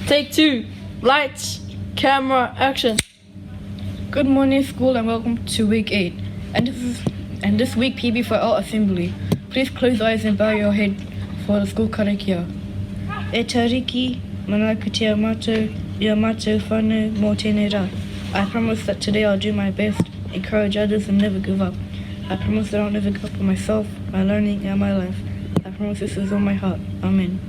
Take two. Lights, camera, action. Good morning, school, and welcome to week 8. And this week, PB for all assembly. Please close your eyes and bow your head for the school karakia. E tariki, mana kutia mātou, ia mātou whānau mō tēnei rā. I promise that today I'll do my best, encourage others and never give up. I promise that I'll never give up on myself, my learning and my life. I promise this is on my heart. Amen.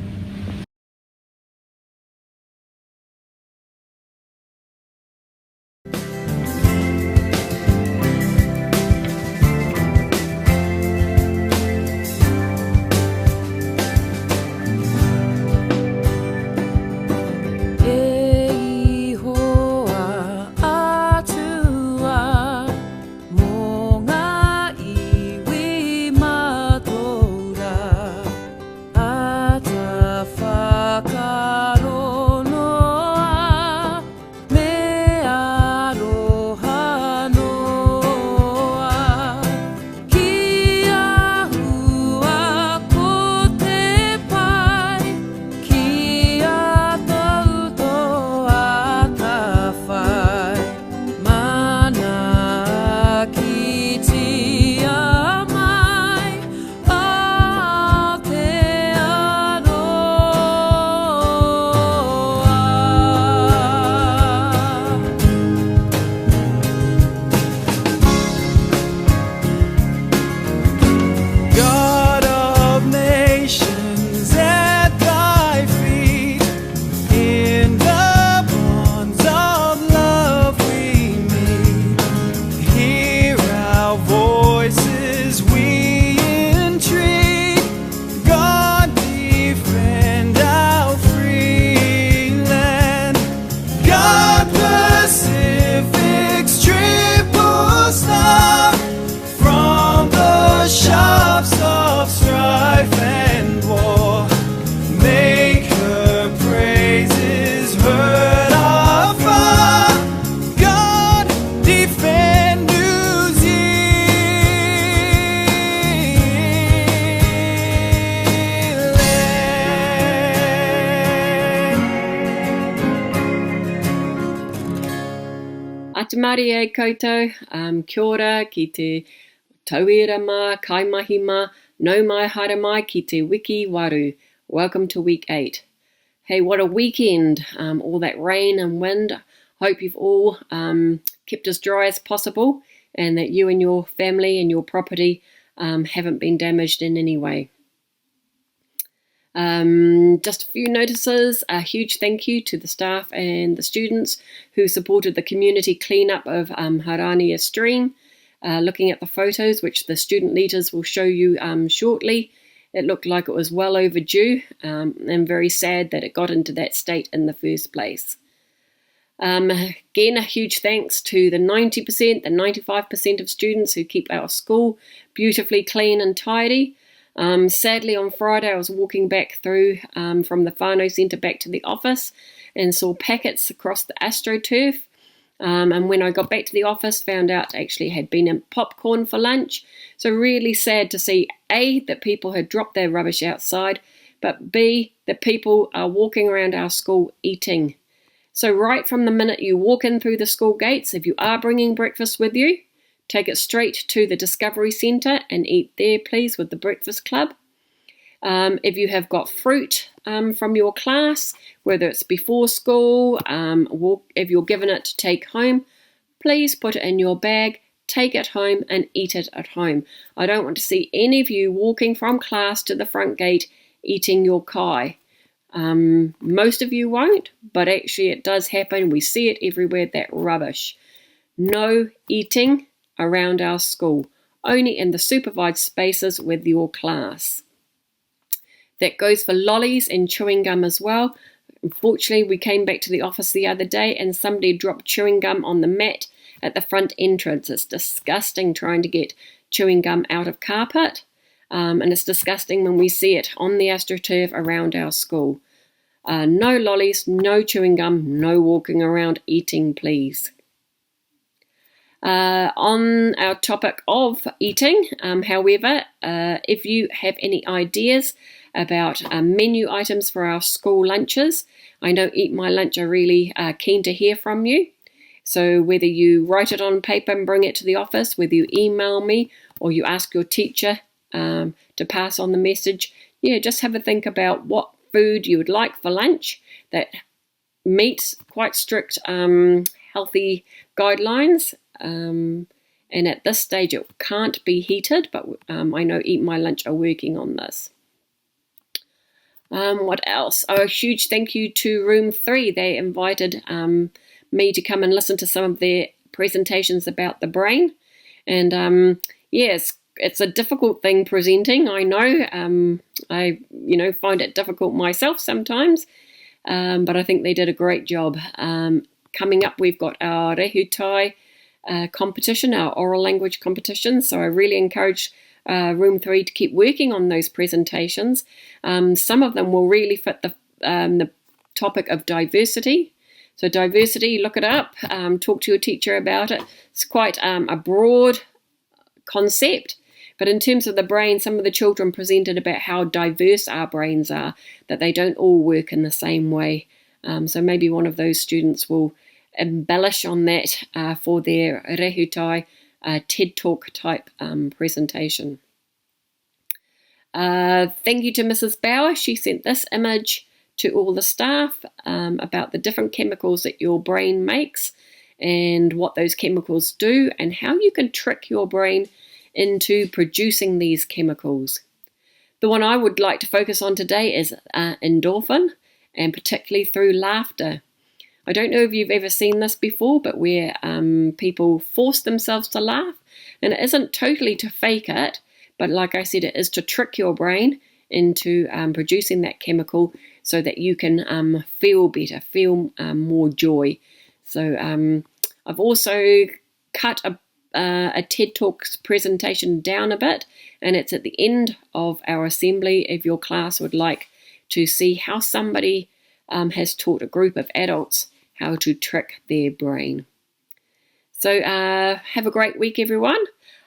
Atamari e koutou, kia ora ki te tauira kaimahima, no mai haere mai ki te wiki waru. Welcome to week 8. Hey, what a weekend, all that rain and wind. Hope you've all kept as dry as possible and that you and your family and your property haven't been damaged in any way. Just a few notices. A huge thank you to the staff and the students who supported the community cleanup of Harania Stream. Looking at the photos, which the student leaders will show you shortly, it looked like it was well overdue and very sad that it got into that state in the first place. Again, a huge thanks to the 90%, the 95% of students who keep our school beautifully clean and tidy. Sadly, on Friday, I was walking back through from the whānau centre back to the office and saw packets across the AstroTurf. And when I got back to the office, found out actually had been in popcorn for lunch. So really sad to see, A, that people had dropped their rubbish outside, but B, that people are walking around our school eating. So right from the minute you walk in through the school gates, if you are bringing breakfast with you, take it straight to the Discovery Centre and eat there, please, with the Breakfast Club. If you have got fruit from your class, whether it's before school, if you're given it to take home, please put it in your bag, take it home and eat it at home. I don't want to see any of you walking from class to the front gate eating your kai. Most of you won't, but actually it does happen. We see it everywhere, that rubbish. No eating around our school, only in the supervised spaces with your class. That goes for lollies and chewing gum as well. Unfortunately, we came back to the office the other day and somebody dropped chewing gum on the mat at the front entrance. It's disgusting trying to get chewing gum out of carpet, and it's disgusting when we see it on the AstroTurf around our school. No lollies, no chewing gum, no walking around eating, please. On our topic of eating, however, if you have any ideas about menu items for our school lunches. I know Eat My Lunch are really keen to hear from you. So whether you write it on paper and bring it to the office, whether you email me or you ask your teacher to pass on the message, just have a think about what food you would like for lunch that meets quite strict healthy guidelines. And at this stage it can't be heated, but I know Eat My Lunch are working on this. What else? A huge thank you to Room 3. They invited me to come and listen to some of their presentations about the brain. And yes, it's a difficult thing presenting, I know. I find it difficult myself sometimes, but I think they did a great job. Coming up, we've got our rehutai competition, our oral language competition, so I really encourage Room 3 to keep working on those presentations. Some of them will really fit the topic of diversity. So diversity, look it up, talk to your teacher about it. It's quite a broad concept, but in terms of the brain, some of the children presented about how diverse our brains are, that they don't all work in the same way. So maybe one of those students will embellish on that for their rehutai TED Talk type presentation. Thank you to Mrs. Bauer. She sent this image to all the staff about the different chemicals that your brain makes and what those chemicals do and how you can trick your brain into producing these chemicals. The one I would like to focus on today is endorphin, and particularly through laughter. I don't know if you've ever seen this before, but where people force themselves to laugh, and it isn't totally to fake it, but like I said, it is to trick your brain into producing that chemical so that you can feel better, feel more joy. So I've also cut a TED Talks presentation down a bit, and it's at the end of our assembly if your class would like to see how somebody has taught a group of adults how to trick their brain. So have a great week, everyone.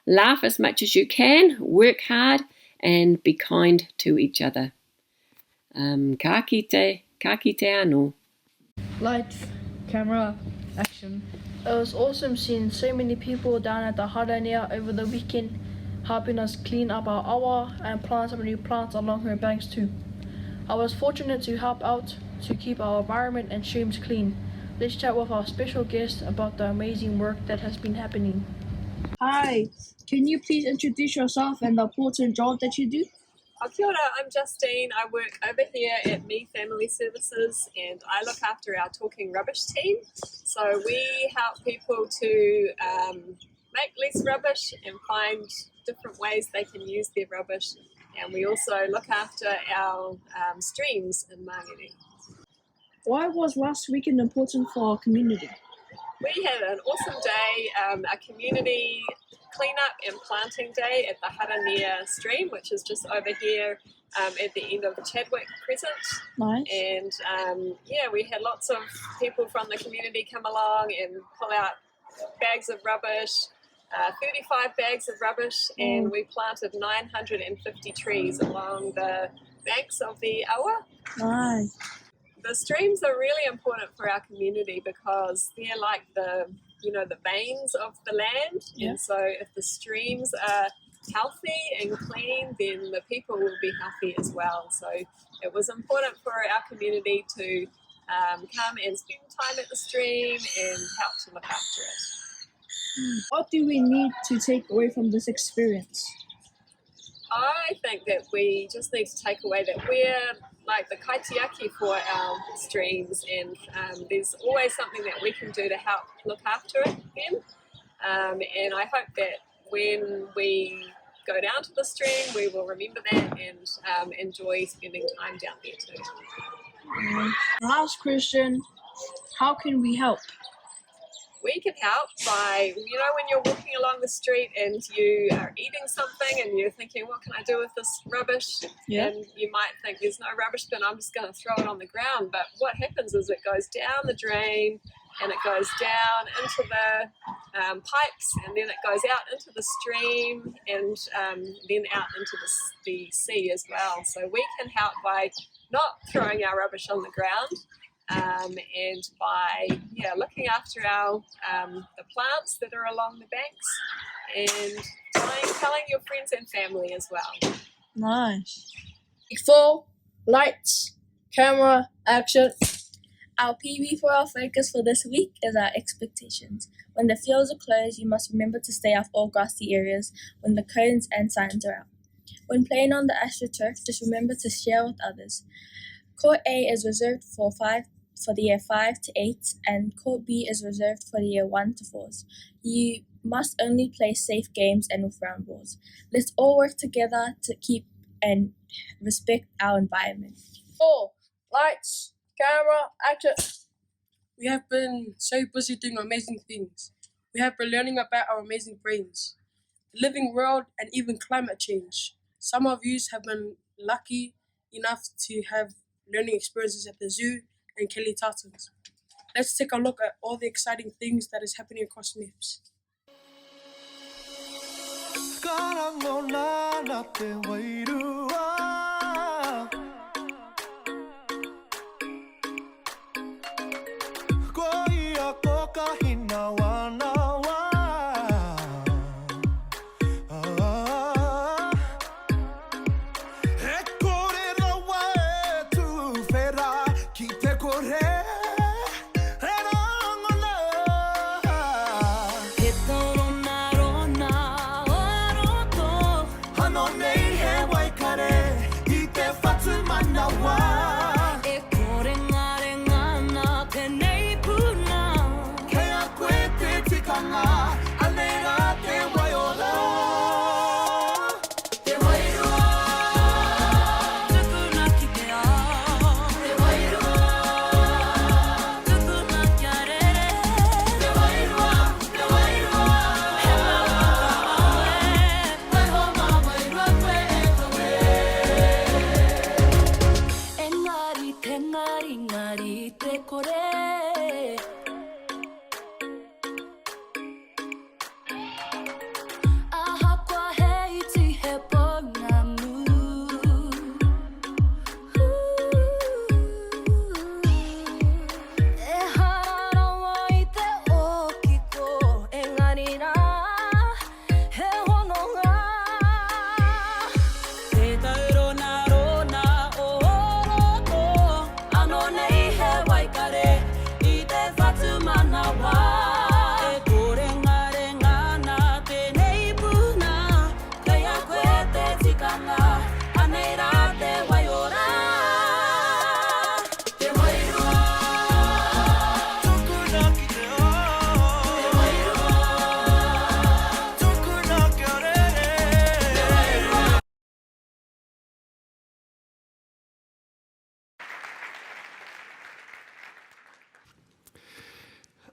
Laugh as much as you can, work hard, and be kind to each other. Ka kite anō. Lights, camera, action. It was awesome seeing so many people down at the Haranea over the weekend, helping us clean up our awa and plant some new plants along her banks too. I was fortunate to help out to keep our environment and streams clean. Let's chat with our special guest about the amazing work that has been happening. Hi, can you please introduce yourself and the important job that you do? Kia ora, I'm Justine. I work over here at Me Family Services and I look after our Talking Rubbish team. So we help people to make less rubbish and find different ways they can use their rubbish. And we also look after our streams in Mangere. Why was last weekend important for our community? We had an awesome day, a community cleanup and planting day at the Haranea stream, which is just over here at the end of the Chadwick Crescent. Nice. And we had lots of people from the community come along and pull out bags of rubbish, 35 bags of rubbish, and we planted 950 trees along the banks of the Awa. Nice. The streams are really important for our community because they're like the veins of the land. Yeah. And so if the streams are healthy and clean, then the people will be healthy as well. So it was important for our community to come and spend time at the stream and help to look after it. What do we need to take away from this experience? I think that we just need to take away that we're like the kaitiaki for our streams, and there's always something that we can do to help look after them. And I hope that when we go down to the stream, we will remember that and enjoy spending time down there too. Last question, how can we help? we can help by, when you're walking along the street and you are eating something and you're thinking, what can I do with this rubbish? Yeah. And you might think there's no rubbish bin, I'm just going to throw it on the ground. But what happens is it goes down the drain and it goes down into the pipes, and then it goes out into the stream, and then out into the sea as well. So we can help by not throwing our rubbish on the ground, and by looking after our the plants that are along the banks, and telling your friends and family as well. Nice. Before, lights, camera, action. Our PB for our focus for this week is our expectations. When the fields are closed, you must remember to stay off all grassy areas when the cones and signs are out. When playing on the AstroTurf, just remember to share with others. Court A is reserved for the year 5 to 8, and Court B is reserved for the year 1 to 4s. You must only play safe games and with round balls. Let's all work together to keep and respect our environment. 4. Lights, camera, action. We have been so busy doing amazing things. We have been learning about our amazing brains, the living world, and even climate change. Some of you have been lucky enough to have learning experiences at the zoo and Kelly Tartans. Let's take a look at all the exciting things that is happening across MIPS.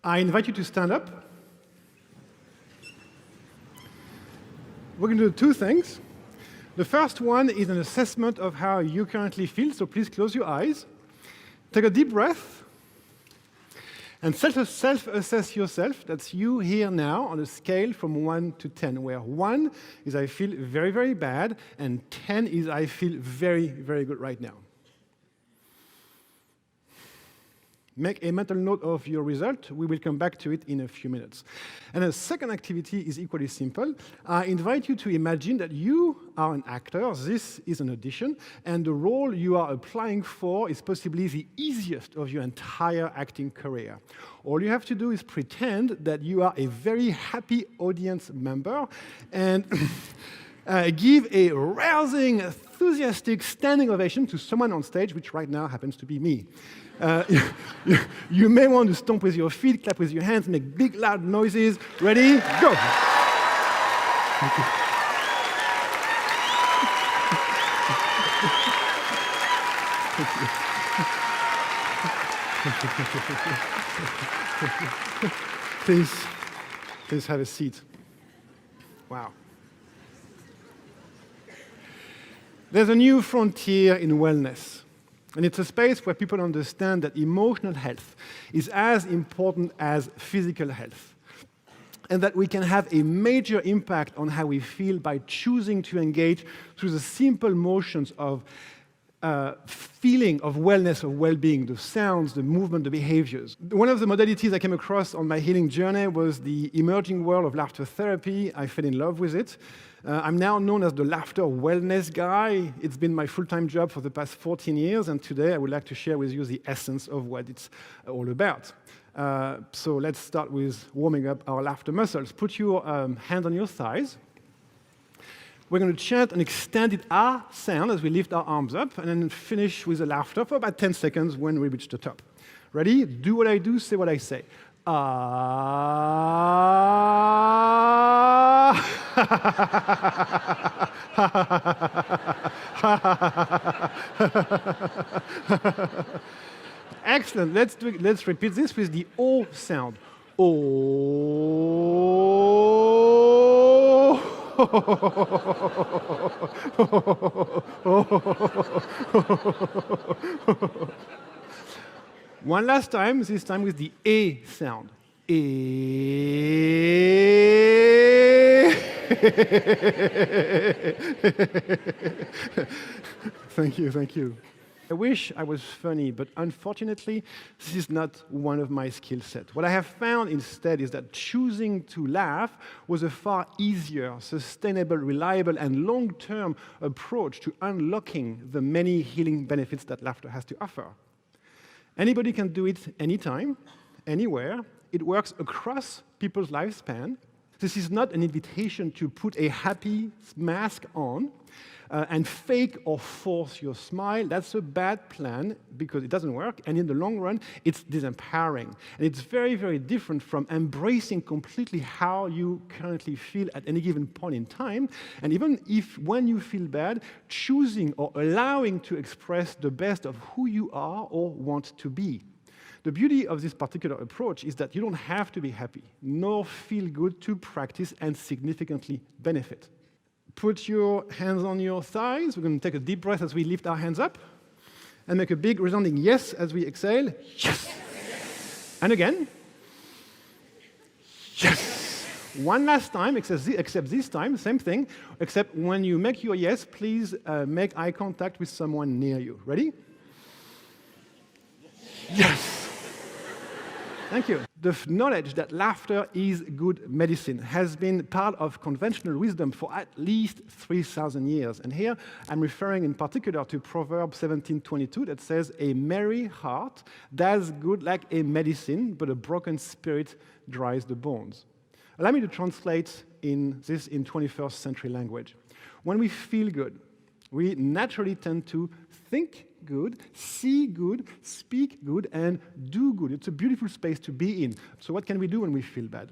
I invite you to stand up. We're going to do two things. The first one is an assessment of how you currently feel, so please close your eyes. Take a deep breath and self-assess yourself. That's you here now on a scale from 1 to 10, where 1 is I feel very, very bad, and 10 is I feel very, very good right now. Make a mental note of your result. We will come back to it in a few minutes. And the second activity is equally simple. I invite you to imagine that you are an actor. This is an audition, and the role you are applying for is possibly the easiest of your entire acting career. All you have to do is pretend that you are a very happy audience member and give a rousing, enthusiastic standing ovation to someone on stage, which right now happens to be me. You may want to stomp with your feet, clap with your hands, make big, loud noises. Ready? Go! Thank you. Please have a seat. Wow. There's a new frontier in wellness, and it's a space where people understand that emotional health is as important as physical health, and that we can have a major impact on how we feel by choosing to engage through the simple motions of feeling of wellness, of well-being, the sounds, the movement, the behaviors. One of the modalities I came across on my healing journey was the emerging world of laughter therapy. I fell in love with it. I'm now known as the laughter wellness guy. It's been my full-time job for the past 14 years, and today I would like to share with you the essence of what it's all about. So let's start with warming up our laughter muscles. Put your hand on your thighs. We're going to chant an extended ah sound as we lift our arms up, and then finish with a laughter for about 10 seconds when we reach the top. Ready? Do what I do, say what I say. Ah. Excellent. Let's repeat this with the O sound. O. One last time, this time with the A sound. Thank you. I wish I was funny, but unfortunately, this is not one of my skill sets. What I have found instead is that choosing to laugh was a far easier, sustainable, reliable, and long-term approach to unlocking the many healing benefits that laughter has to offer. Anybody can do it anytime, anywhere. It works across people's lifespan. This is not an invitation to put a happy mask on and fake or force your smile. That's a bad plan because it doesn't work, and in the long run, it's disempowering. And it's very, very different from embracing completely how you currently feel at any given point in time, and even if when you feel bad, choosing or allowing to express the best of who you are or want to be. The beauty of this particular approach is that you don't have to be happy, nor feel good to practice and significantly benefit. Put your hands on your thighs. We're going to take a deep breath as we lift our hands up and make a big resounding yes as we exhale. Yes. And again. Yes. One last time, except this time, same thing, except when you make your yes, please make eye contact with someone near you. Ready? Yes. Thank you. The knowledge that laughter is good medicine has been part of conventional wisdom for at least 3,000 years. And here I'm referring in particular to Proverbs 17:22 that says, "A merry heart does good like a medicine, but a broken spirit dries the bones." Allow me to translate this in 21st century language. When we feel good, we naturally tend to think good, see good, speak good, and do good. It's a beautiful space to be in. So what can we do when we feel bad?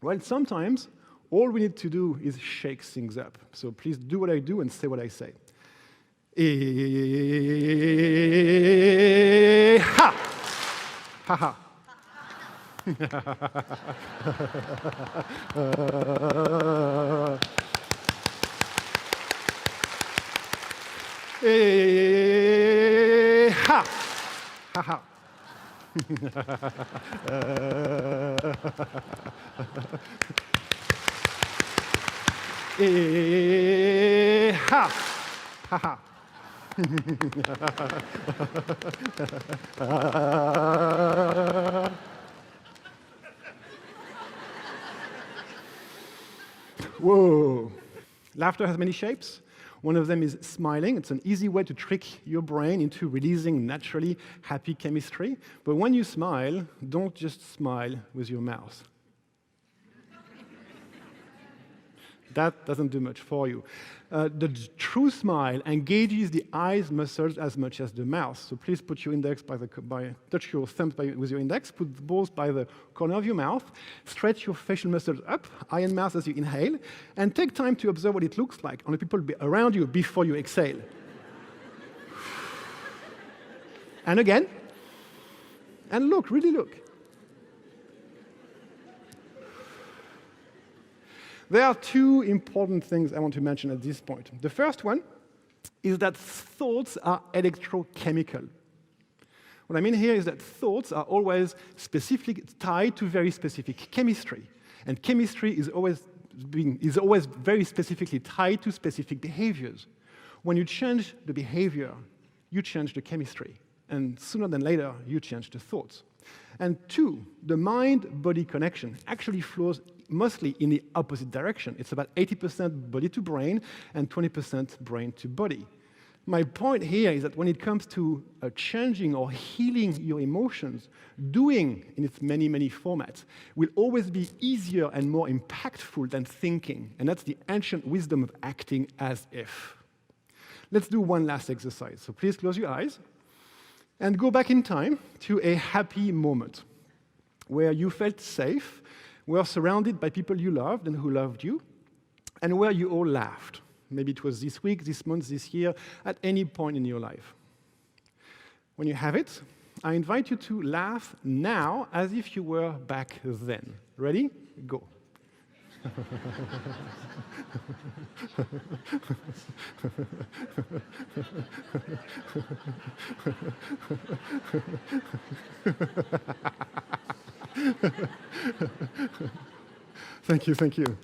Well, sometimes all we need to do is shake things up. So please do what I do and say what I say. Ha! Ha ha. Ha! Ha ha. Ha! Ha ha. Whoa. Laughter has many shapes. One of them is smiling. It's an easy way to trick your brain into releasing naturally happy chemistry. But when you smile, don't just smile with your mouth. That doesn't do much for you. The true smile engages the eyes muscles as much as the mouth. So please put your index touch your thumb with your index, put both by the corner of your mouth, stretch your facial muscles up, eye and mouth as you inhale, and take time to observe what it looks like on the people around you before you exhale. And again, and look, really look. There are two important things I want to mention at this point. The first one is that thoughts are electrochemical. What I mean here is that thoughts are always tied to very specific chemistry. And chemistry is always very specifically tied to specific behaviors. When you change the behavior, you change the chemistry. And sooner than later, you change the thoughts. And two, the mind-body connection actually flows mostly in the opposite direction. It's about 80% body to brain and 20% brain to body. My point here is that when it comes to changing or healing your emotions, doing in its many, many formats will always be easier and more impactful than thinking. And that's the ancient wisdom of acting as if. Let's do one last exercise. So please close your eyes and go back in time to a happy moment where you felt safe, were surrounded by people you loved and who loved you, and where you all laughed. Maybe it was this week, this month, this year, at any point in your life. When you have it, I invite you to laugh now as if you were back then. Ready? Go. Thank you, thank you.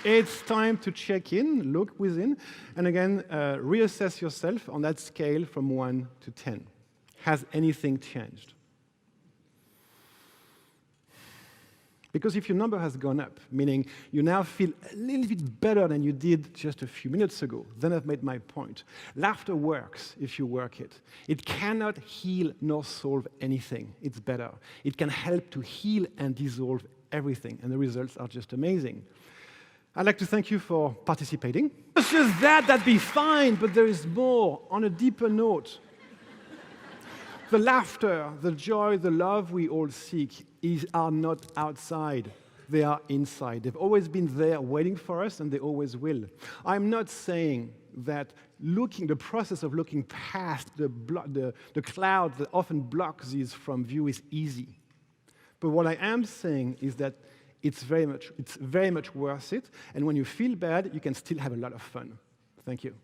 It's time to check in, look within, and again, reassess yourself on that scale from 1 to 10. Has anything changed? Because if your number has gone up, meaning you now feel a little bit better than you did just a few minutes ago, then I've made my point. Laughter works if you work it. It cannot heal nor solve anything. It's better. It can help to heal and dissolve everything, and the results are just amazing. I'd like to thank you for participating. It's just that'd be fine, but there is more on a deeper note. The laughter, the joy, the love we all seek are not outside. They are inside. They've always been there waiting for us, and they always will. I'm not saying that the process of looking past the cloud that often blocks these from view is easy. But what I am saying is that it's very much worth it, and when you feel bad, you can still have a lot of fun. Thank you.